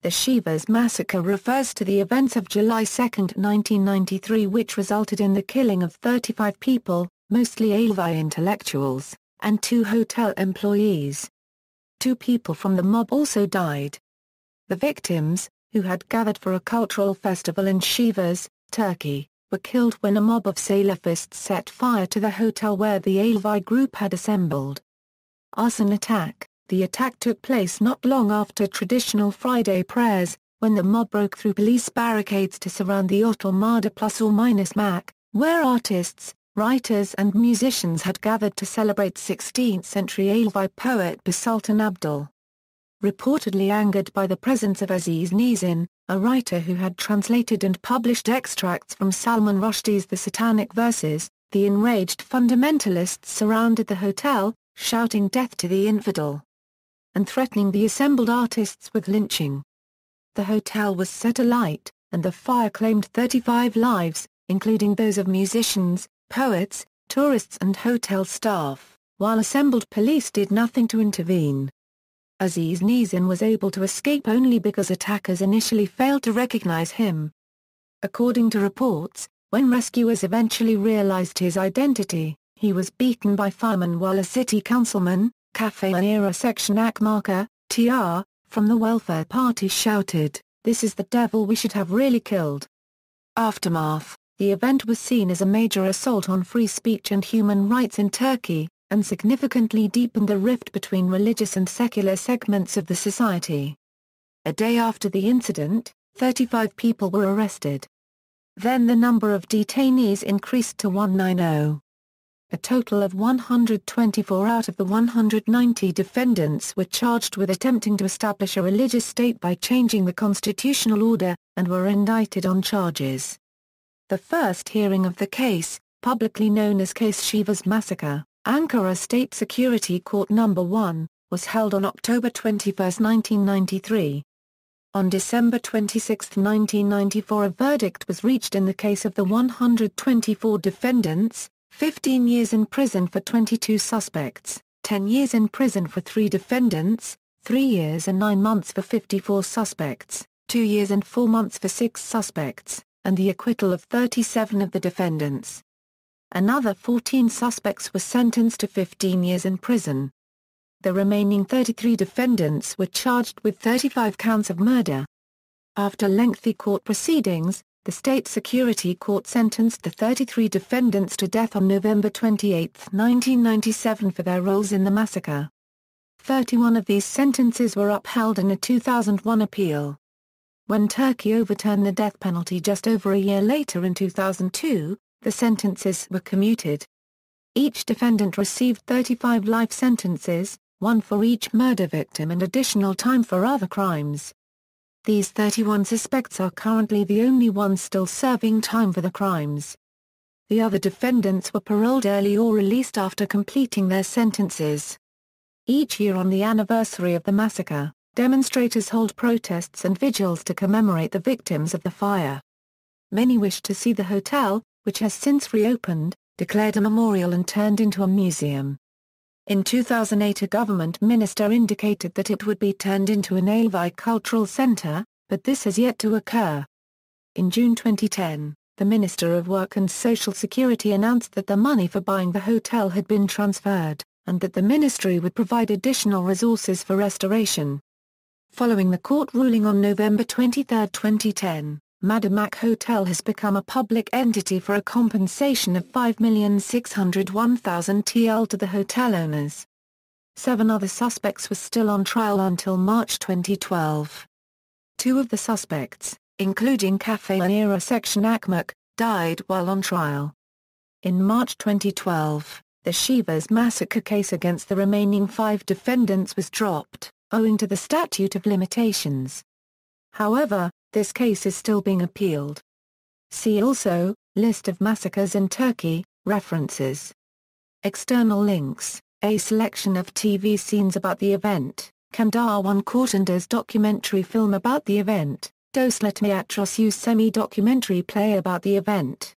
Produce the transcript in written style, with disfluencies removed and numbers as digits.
The Sivas massacre refers to the events of July 2, 1993, which resulted in the killing of 35 people, mostly Alevi intellectuals, and 2 hotel employees. 2 people from the mob also died. The victims, who had gathered for a cultural festival in Sivas, Turkey, were killed when a mob of Salafists set fire to the hotel where the Alevi group had assembled. Arson attack. The attack took place not long after traditional Friday prayers, when the mob broke through police barricades to surround the Otelmada ± Mac, where artists, writers and musicians had gathered to celebrate 16th-century Alevi poet Sultan Abdul. Reportedly angered by the presence of Aziz Nesin, a writer who had translated and published extracts from Salman Rushdie's The Satanic Verses, the enraged fundamentalists surrounded the hotel, shouting "Death to the infidel!" and threatening the assembled artists with lynching. The hotel was set alight, and the fire claimed 35 lives, including those of musicians, poets, tourists and hotel staff, while assembled police did nothing to intervene. Aziz Nesin was able to escape only because attackers initially failed to recognize him. According to reports, when rescuers eventually realized his identity, he was beaten by firemen while a city councilman, Cafe Era Section Akmarka, TR, from the Welfare Party shouted, "This is the devil we should have really killed." Aftermath. The event was seen as a major assault on free speech and human rights in Turkey, and significantly deepened the rift between religious and secular segments of the society. A day after the incident, 35 people were arrested. Then the number of detainees increased to 190. A total of 124 out of the 190 defendants were charged with attempting to establish a religious state by changing the constitutional order, and were indicted on charges. The first hearing of the case, publicly known as Case Sivas Massacre, Ankara State Security Court No. 1, was held on October 21, 1993. On December 26, 1994, a verdict was reached in the case of the 124 defendants, 15 years in prison for 22 suspects, 10 years in prison for 3 defendants, 3 years and 9 months for 54 suspects, 2 years and 4 months for 6 suspects, and the acquittal of 37 of the defendants. Another 14 suspects were sentenced to 15 years in prison. The remaining 33 defendants were charged with 35 counts of murder. After lengthy court proceedings, the State Security Court sentenced the 33 defendants to death on November 28, 1997 for their roles in the massacre. 31 of these sentences were upheld in a 2001 appeal. When Turkey overturned the death penalty just over a year later in 2002, the sentences were commuted. Each defendant received 35 life sentences, 1 for each murder victim and additional time for other crimes. These 31 suspects are currently the only ones still serving time for the crimes. The other defendants were paroled early or released after completing their sentences. Each year on the anniversary of the massacre, demonstrators hold protests and vigils to commemorate the victims of the fire. Many wish to see the hotel, which has since reopened, declared a memorial and turned into a museum. In 2008, a government minister indicated that it would be turned into an Alevi cultural center, but this has yet to occur. In June 2010, the Minister of Work and Social Security announced that the money for buying the hotel had been transferred, and that the ministry would provide additional resources for restoration. Following the court ruling on November 23, 2010, Madımak Hotel has become a public entity for a compensation of 5,601,000 TL to the hotel owners. 7 other suspects were still on trial until March 2012. 2 of the suspects, including Cafe Era Section Akmarka, died while on trial. In March 2012, the Sivas massacre case against the remaining 5 defendants was dropped, owing to the statute of limitations. However, this case is still being appealed. See also, List of massacres in Turkey, references. External links, a selection of TV scenes about the event, Kandarwan Kortanda's documentary film about the event, Dosletmi Atros semi-documentary play about the event.